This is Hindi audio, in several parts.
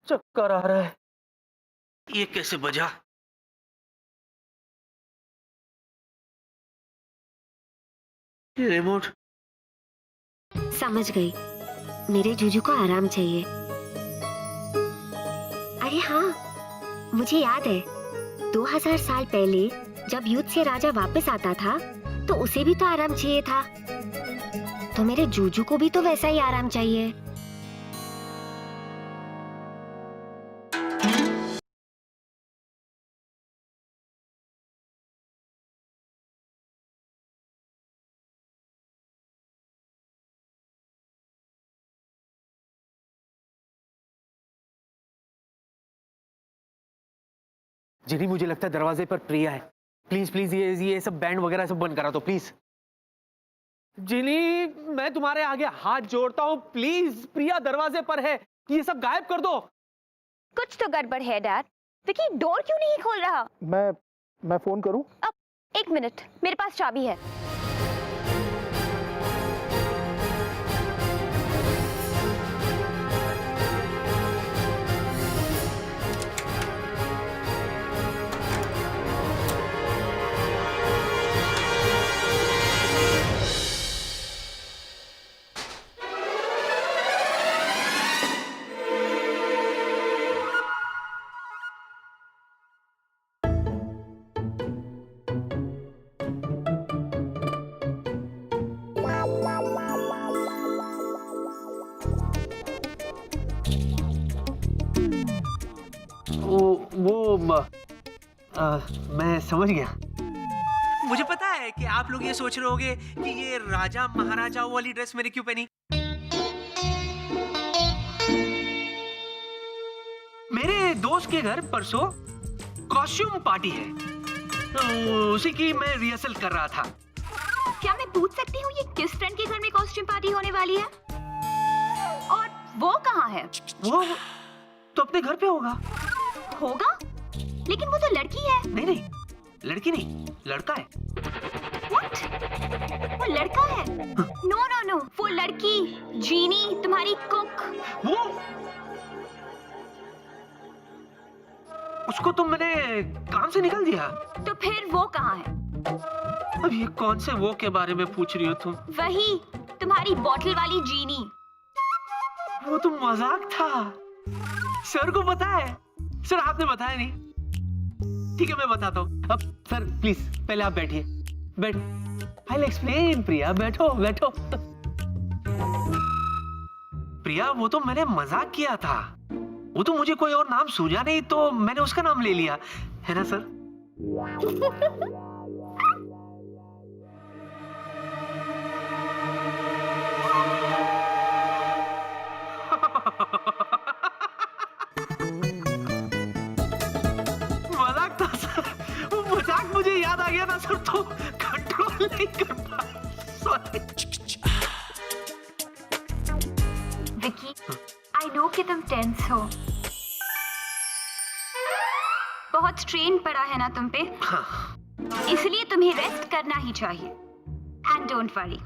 चक्कर आ रहा है। ये कैसे बजा? ये रिमोट। समझ गई, मेरे जूजू को आराम चाहिए। अरे हाँ, मुझे याद है 2000 साल पहले जब युद्ध से राजा वापस आता था तो उसे भी तो आराम चाहिए था, तो मेरे जूजू को भी तो वैसा ही आराम चाहिए। जिनी, मुझे लगता है दरवाजे पर प्रिया है। प्लीज प्लीज ये सब बैंड वगैरह सब बंद करा दो प्लीज। जिनी, मैं तुम्हारे आगे हाथ जोड़ता हूँ, प्लीज, प्रिया दरवाजे पर है, ये सब गायब कर दो। कुछ तो गड़बड़ है डैड। विकी डोर क्यों नहीं खोल रहा? मैं फोन करूं? अब 1 मिनट, मेरे पास चाबी है। मैं समझ गया। मुझे पता है कि आप लोग ये सोच रहे होंगे कि ये राजा महाराजाओं वाली ड्रेस मैंने क्यों पहनी। मेरे दोस्त के घर परसों कॉस्ट्यूम पार्टी है, तो उसी की मैं रिहर्सल कर रहा था। क्या मैं पूछ सकती हूँ ये किस फ्रेंड के घर में कॉस्ट्यूम पार्टी होने वाली है? और वो कहाँ है? वो तो अपने घर पे होगा। होगा? लेकिन वो तो लड़की है। नहीं नहीं, लड़की नहीं, लड़का है। What? वो लड़का है? नो नो नो, वो लड़की जीनी, तुम्हारी कुक। वो उसको तो मैंने काम से निकाल दिया। तो फिर वो कहाँ है? अब ये कौन से वो के बारे में पूछ रही हो तुम? वही तुम्हारी बॉटल वाली जीनी। वो तो मजाक था। सर को पता है? सर आपने बताया नहीं। ठीक है, मैं बताता हूँ। अब सर प्लीज पहले आप बैठिए। बैठ, आई विल एक्सप्लेन। प्रिया बैठो बैठो। प्रिया, वो तो मैंने मजाक किया था। वो तो मुझे कोई और नाम सूझा नहीं तो मैंने उसका नाम ले लिया, है ना सर? मजाक था सर, वो मजाक मुझे याद आ गया ना सर, तो कंट्रोल नहीं कर पाया। सॉरी। विकी, आई नो कि तुम टेंस हो। बहुत स्ट्रेन पड़ा है ना तुम पे, इसलिए तुम्हें रेस्ट करना ही चाहिए। एंड डोंट वरी,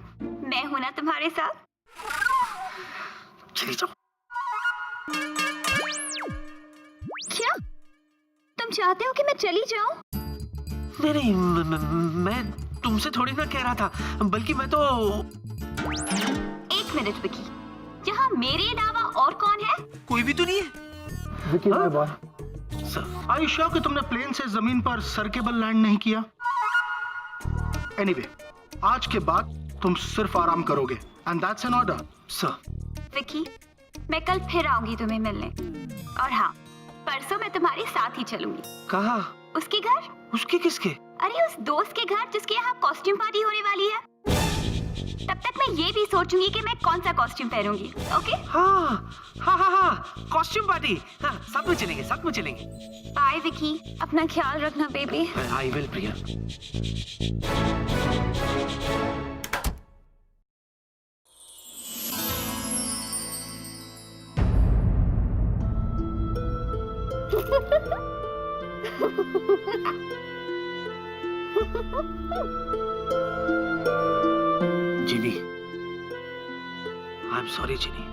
मैं हूं ना तुम्हारे साथ। चलिए जाओ। क्या तुम चाहते हो कि मैं चली जाऊं? नहीं नहीं, मैं तुमसे थोड़ी ना कह रहा था, बल्कि मैं तो। 1 मिनट विकी, यहाँ मेरे अलावा और कौन है? कोई भी तो नहीं है। विकी, हाँ? मैं बात Are you sure कि तुमने प्लेन से जमीन पर सर्केबल लैंड नहीं किया? Anyway, आज के बाद तुम सिर्फ आराम करोगे and that's an order. Sir. Vicky, मैं कल फिर आऊंगी तुम्हें मिलने, और हाँ, परसों मैं तुम्हारे साथ ही चलूंगी। कहाँ? उसके घर। उसके किसके? अरे उस दोस्त के घर जिसके यहाँ कॉस्ट्यूम पार्टी होने वाली है। तब तक मैं ये भी सोचूंगी कि मैं कौन सा कॉस्ट्यूम पहनूंगी। ओके? हाँ हाँ हाँ हाँ, कॉस्ट्यूम पार्टी। हाँ, साथ में चलेंगे, साथ में चलेंगे। बाय विकी, अपना ख्याल रखना baby. I will Priya. Jinny, I am sorry Jinny.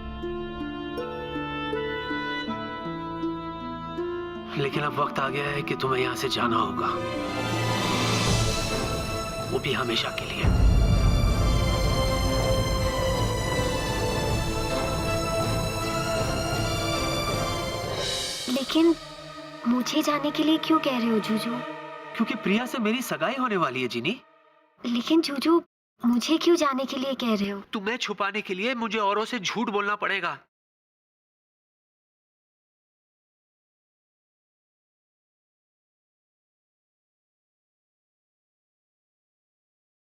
लेकिन अब वक्त आ गया है कि तुम्हें यहाँ से जाना होगा, वो भी हमेशा के लिए। लेकिन मुझे जाने के लिए क्यों कह रहे हो जूजू? क्योंकि प्रिया से मेरी सगाई होने वाली है जिनी। लेकिन जूजू, मुझे क्यों जाने के लिए कह रहे हो? तुम्हें छुपाने के लिए मुझे औरों से झूठ बोलना पड़ेगा।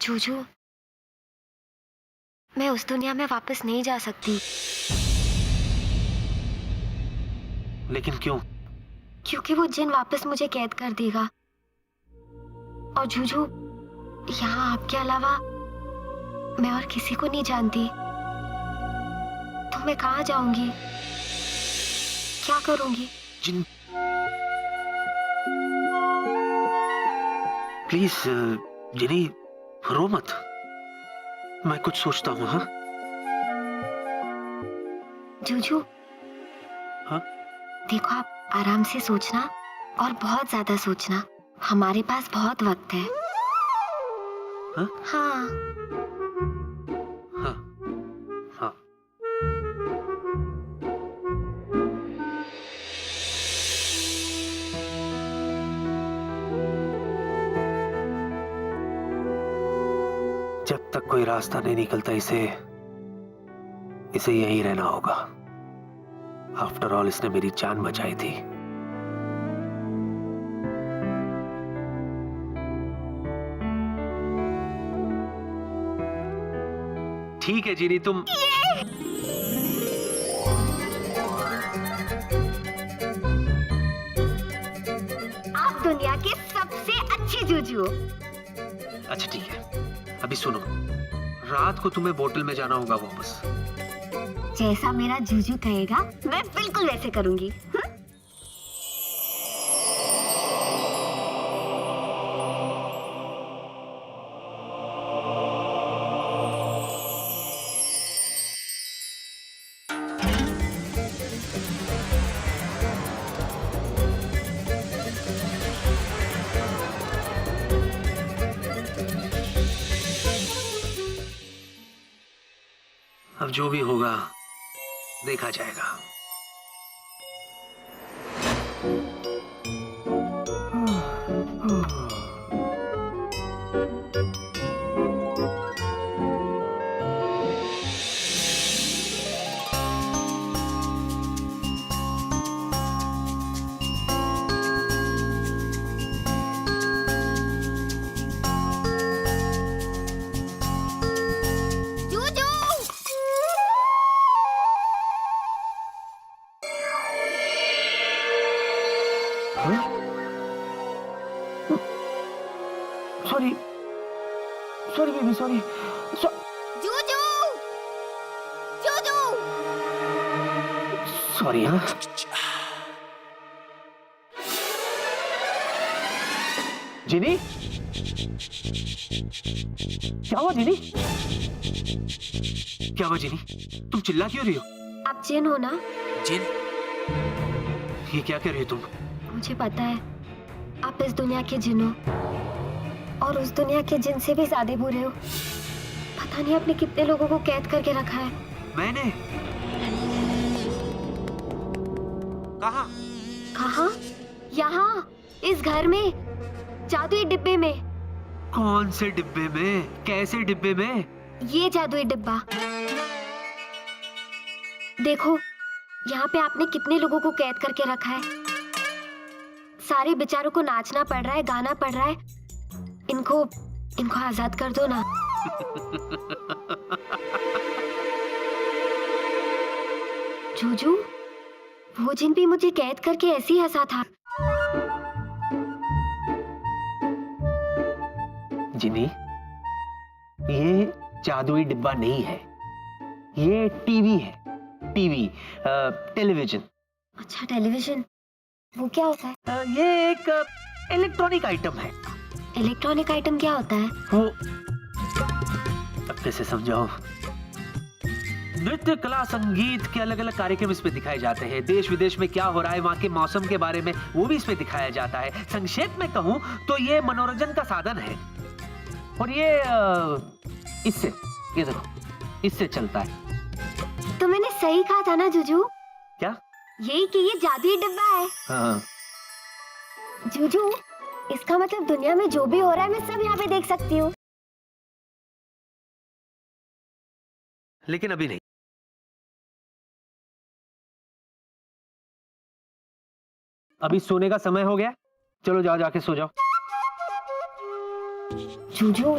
जूजू, मैं उस दुनिया में वापस नहीं जा सकती। लेकिन क्यों? क्योंकि वो जिन वापस मुझे कैद कर देगा। और जूजू, यहाँ आपके अलावा मैं और किसी को नहीं जानती। तो मैं कहाँ जाऊंगी, क्या करूंगी? जिन प्लीज जिनी, रो मत, मैं कुछ सोचता हूँ। हाँ जूजू, हाँ? देखो, आप आराम से सोचना और बहुत ज्यादा सोचना। हमारे पास बहुत वक्त है। हाँ? हाँ। हाँ हाँ। जब तक कोई रास्ता नहीं निकलता इसे यहीं रहना होगा। आफ्टर ऑल इसने मेरी जान बचाई थी। ठीक है जीनी, तुम आप दुनिया के सबसे अच्छे जूजू हो। अच्छा ठीक है, अभी सुनो, रात को तुम्हें बोतल में जाना होगा वापस। जैसा मेरा जूजू कहेगा मैं बिल्कुल वैसे करूंगी। अब जो भी होगा देखा जाएगा। Sorry baby, sorry. Juju, Juju. Sorry. हाँ जिनी, क्या हुआ जिनी? क्या हुआ जिनी? तुम चिल्ला क्यों रही हो? आप जिन हो ना? जिन? ये क्या कर रही हो तुम? मुझे पता है आप इस दुनिया के जिन हो और उस दुनिया के जिन से भी ज्यादा बुरे हो। पता नहीं आपने कितने लोगों को कैद करके रखा है। मैंने? कहाँ? कहाँ? यहाँ, इस घर में, जादुई डिब्बे में। कौन से डिब्बे में? कैसे डिब्बे में? ये जादुई डिब्बा देखो, यहाँ पे आपने कितने लोगों को कैद करके रखा है। सारे बेचारों को नाचना पड़ रहा है, गाना पड़ रहा है। इनको आजाद कर दो ना। जूजू, वो जिन भी मुझे कैद करके ऐसे ही हंसा था। जिनी, ये जादुई डिब्बा नहीं है, ये टीवी है। TV, television. अच्छा, टेलीविजन, वो क्या होता है? ये एक इलेक्ट्रॉनिक आइटम है। इलेक्ट्रॉनिक आइटम क्या होता है? वो अब कैसे समझाओ? नृत्य, कला, संगीत के अलग अलग कार्यक्रम इसमें दिखाए जाते हैं। देश विदेश में क्या हो रहा है, वहाँ के मौसम के बारे में वो भी इसमें दिखाया जाता है। संक्षेप में कहूँ तो ये मनोरंजन का साधन है। और ये इससे, ये देखो, इससे चलता है। तो मैंने सही कहा था ना जुजू? क्या? यही कि ये जादुई डिब्बा है। हाँ। जुजू, इसका मतलब दुनिया में जो भी हो रहा है मैं सब यहाँ पे देख सकती हूँ। लेकिन अभी नहीं। अभी सोने का समय हो गया, चलो जाओ, जाके सो जाओ। जुजू,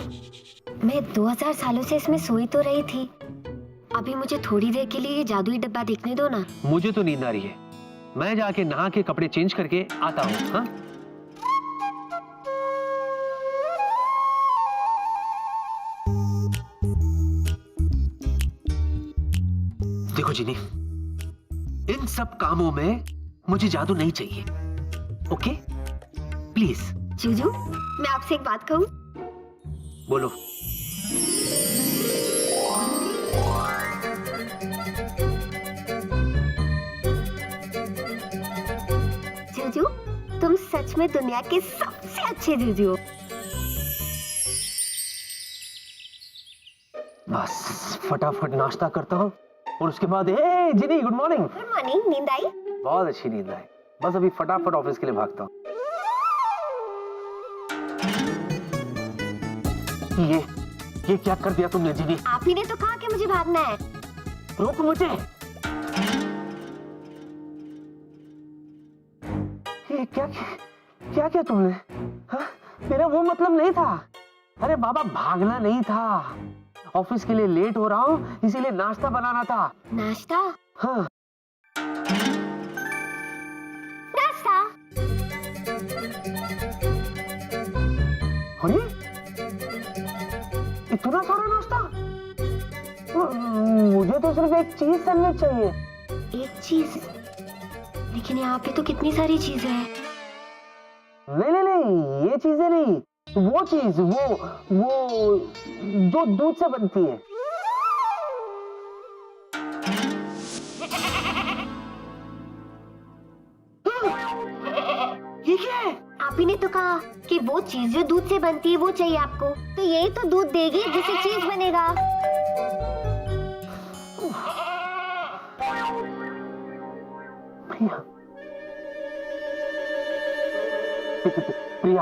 मैं 2000 सालों से इसमें सोई तो रही थी। अभी मुझे थोड़ी देर के लिए ये जादुई डिब्बा देखने दो ना। मुझे तो नींद आ रही है, मैं जाके नहा के कपड़े चेंज करके आता हूँ। हाँ? देखो जिनी, इन सब कामों में मुझे जादू नहीं चाहिए, ओके? प्लीज। जुजू, मैं आपसे एक बात कहूँ? बोलो। जुजू, तुम सच में दुनिया के सबसे अच्छे जुजू हो। बस फटाफट नाश्ता करता हूँ और उसके बाद ए जिनी, गुड मॉर्निंग। गुड मॉर्निंग, नींद आई? बहुत अच्छी नींद आई। बस अभी फटाफट ऑफिस के लिए भागता हूँ। ये क्या कर दिया तुमने जिनी? आप ही ने तो कहा कि मुझे भागना है। रोक मुझे। ये क्या क्या क्या तुमने? हाँ? मेरा वो मतलब नहीं था। अरे बाबा, भागना नहीं था। ऑफिस के लिए लेट हो रहा हूँ, इसीलिए नाश्ता बनाना था। नाश्ता? हाँ। नाश्ता? अरे इतना सारा नाश्ता? मुझे तो सिर्फ एक चीज सैंडविच चाहिए। एक चीज? लेकिन यहाँ पे तो कितनी सारी चीजें हैं। नहीं नहीं नहीं, ये चीजें नहीं, वो चीज, वो जो दूध से बनती है। ये क्या है? आप ही ने तो कहा कि वो चीज जो दूध से बनती है वो चाहिए आपको, तो यही तो दूध देगी जिससे चीज बनेगा। प्रिया,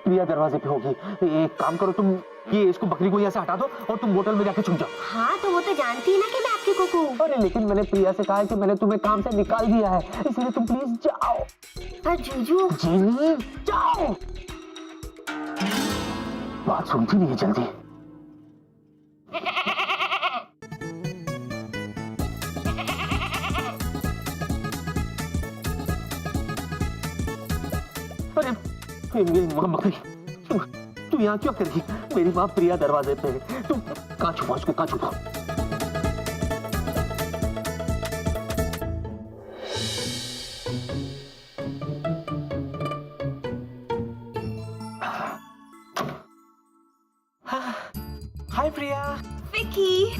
प्रिया दरवाजे पे होगी। एक काम करो, तुम ये इसको, बकरी को यहाँ से हटा दो और तुम बोतल में जाके छुप जाओ। हाँ, तो वो तो जानती है ना कि मैं आपकी कुकू हूँ। अरे लेकिन मैंने प्रिया से कहा है कि मैंने तुम्हें काम से निकाल दिया है, इसलिए तुम प्लीज जाओ। पर जूजू, जिनी, जाओ। बात सुनती नहीं है जल्दी। अरे मेरी माँ बकरी, तू यहाँ क्यों करी? मेरी माँ प्रिया दरवाजे पे है, तू कहाँ छुपा उसको, कहाँ छुपा? हाय प्रिया। विकी,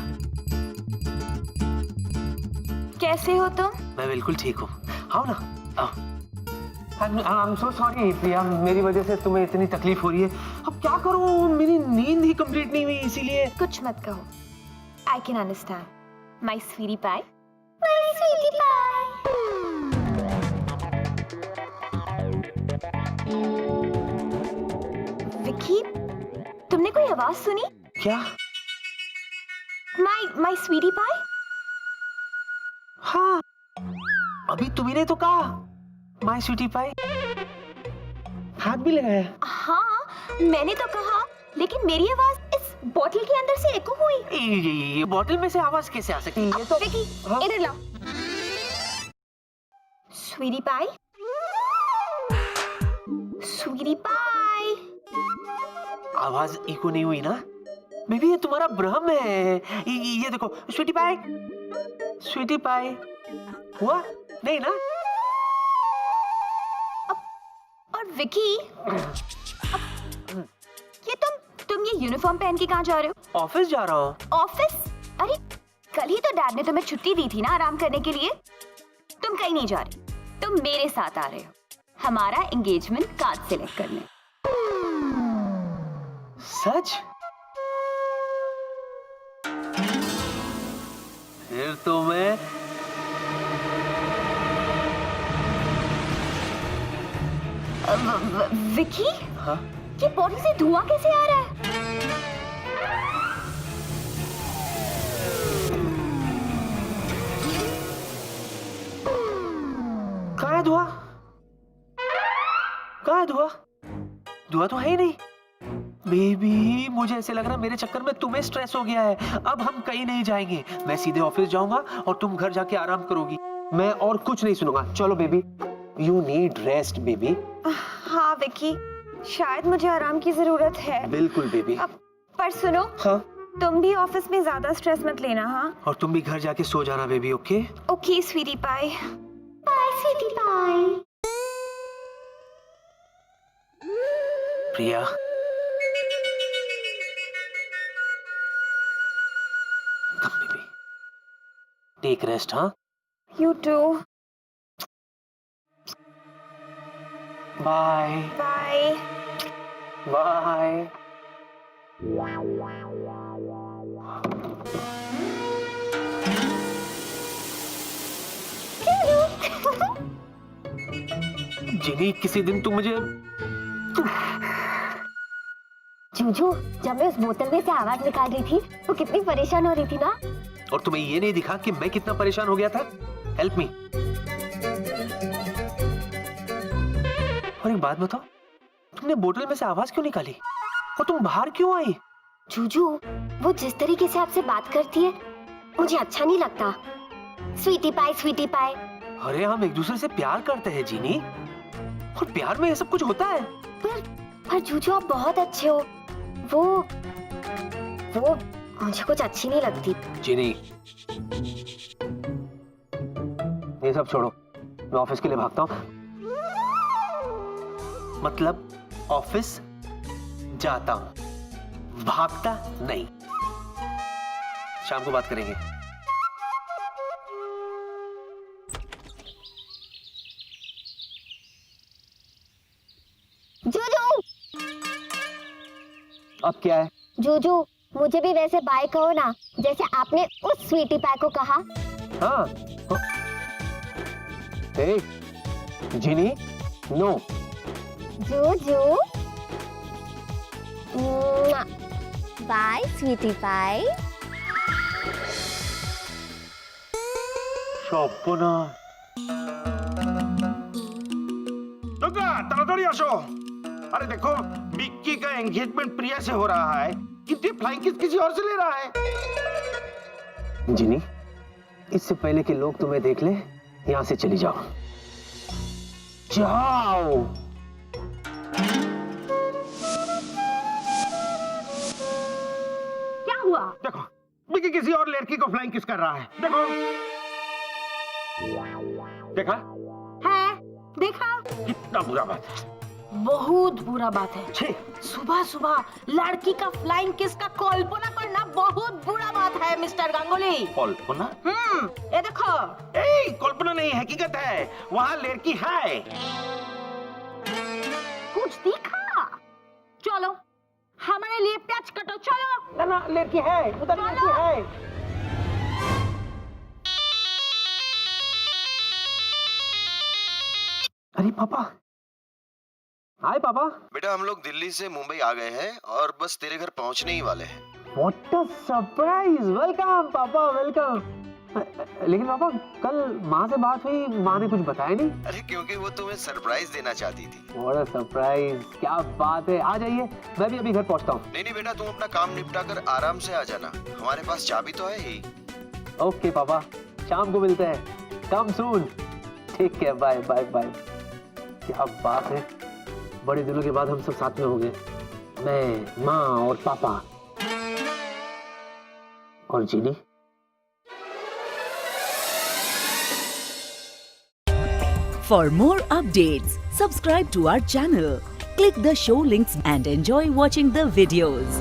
कैसे हो तुम? मैं बिल्कुल ठीक हूँ, आओ ना, आओ। I'm so sorry प्रिया, मेरी वजह से तुम्हें इतनी तकलीफ हो रही है। अब क्या करूँ, मेरी नींद ही कंप्लीट नहीं हुई, इसीलिए। कुछ मत कहो, I can understand. My sweetie pie, my sweetie pie. Vicky, तुमने कोई आवाज सुनी? क्या? My sweetie pie? हाँ, अभी तुम्ही तो कहा माय स्वीटी पाई, हाथ भी लगाया। हाँ, मैंने तो कहा, लेकिन मेरी आवाज इस बोतल के अंदर से एको हुई। ये बोतल में से आवाज कैसे आ सकती है? ये तो विकी, हाँ? इधर लाओ। स्वीटी पाई, स्वीटी पाई। आवाज इको नहीं हुई ना? मे बी ये तुम्हारा भ्रम है। ये देखो, स्वीटी पाई, स्वीटी पाई, हुआ नहीं ना? और विकी, ये तुम ये यूनिफॉर्म पहन के कहाँ जा रहे हो? ऑफिस जा रहा हूँ। ऑफिस? अरे कल ही तो डैड ने तुम्हें छुट्टी दी थी ना आराम करने के लिए। तुम कहीं नहीं जा रही, तुम मेरे साथ आ रहे हो हमारा एंगेजमेंट कार्ड सिलेक्ट करने। सच? फिर तो मैं विकी, हाँ ये बॉडी से धुआं कैसे आ रहा है? कहाँ है धुआं? कहाँ है धुआं? धुआं तो है ही नहीं। बेबी, मुझे ऐसे लग रहा है मेरे चक्कर में तुम्हें स्ट्रेस हो गया है। अब हम कहीं नहीं जाएंगे, मैं सीधे ऑफिस जाऊंगा और तुम घर जाके आराम करोगी। मैं और कुछ नहीं सुनूंगा। चलो baby, you need rest baby. हाँ विकी, शायद मुझे आराम की जरूरत है। बिल्कुल बेबी। पर सुनो, हाँ, तुम भी ऑफिस में ज्यादा स्ट्रेस मत लेना। हाँ, और तुम भी घर जाके सो जाना baby. Okay okay sweetie pie. Bye sweetie bye. Priya, come baby, take rest. हाँ, you too. Bye bye. Bye. Jinny, किसी दिन तुम मुझे जूजू, जब मैं उस बोतल में से आवाज निकाल रही थी वो कितनी परेशान हो रही थी ना। और तुम्हें ये नहीं दिखा कि मैं कितना परेशान हो गया था? Help me. और एक बात बताओ, तुमने बोतल में से आवाज क्यों निकाली और तुम बाहर क्यों आई? जूजू, वो जिस तरीके से आपसे बात करती है मुझे अच्छा नहीं लगता। स्वीटी पाई, स्वीटी पाई। अरे हम एक दूसरे से प्यार करते हैं जीनी, और प्यार में ये सब कुछ होता है। पर जूजू, आप बहुत अच्छे हो। वो मुझे कुछ अच्छी नहीं लगती। जीनी, ये सब छोड़ो, मैं ऑफिस के लिए भागता हूँ। मतलब ऑफिस जाता हूँ, भागता नहीं। शाम को बात करेंगे। जूजू, अब क्या है? जूजू, मुझे भी वैसे बाय कहो ना, जैसे आपने उस स्वीटी पाई को कहा। हाँ, हे, जीनी, नो। जूजू, बाय स्वीटी पाई। शोपना, ताड़ाताड़ी आसो। अरे देखो, विक्की का एंगेजमेंट प्रिया से हो रहा है, कितनी फ्लाइंग किस किसी और से ले रहा है। जिनी, इससे पहले कि लोग तुम्हें देख ले, यहां से चली जाओ। जाओ। क्या हुआ? देखो, विक्की किसी और लड़की को फ्लाइंग किस कर रहा है। देखो, देखा है, देखा? कितना बुरा बात है। बहुत बुरा बात है। छे, सुबह सुबह लड़की का फ्लाइंग किस का कल्पना करना बहुत बुरा बात है मिस्टर गांगुली। कल्पना? ये देखो। ए, कल्पना नहीं, हकीकत है। वहाँ लड़की है। कुछ दिखा? चलो, हमारे लिए प्याज कटो, चलो। ना ना, लड़की है, उधर लड़की है। अरे पापा, हाय पापा। बेटा, हम लोग दिल्ली से मुंबई आ गए हैं और बस तेरे घर पहुंचने ही वाले हैं। What a surprise. वेलकम पापा, वेलकम। लेकिन पापा, कल माँ से बात हुई, माँ ने कुछ बताया नहीं। अरे क्योंकि वो तुम्हें सरप्राइज देना चाहती थी। व्हाट अ सरप्राइज, क्या बात है। आ जाइए, मैं भी अभी घर पहुँचता हूँ। नहीं बेटा, तुम अपना काम निपटा कर आराम से आ जाना, हमारे पास चाबी तो है ही। ओके पापा, शाम को मिलते हैं। कम सून। ठीक है, बाय बाय बाय। क्या बात है, बड़े दिनों के बाद हम सब साथ में हो गए। मैं, माँ और पापा और जीनी। For more updates, subscribe to our channel, click the show links and enjoy watching the videos.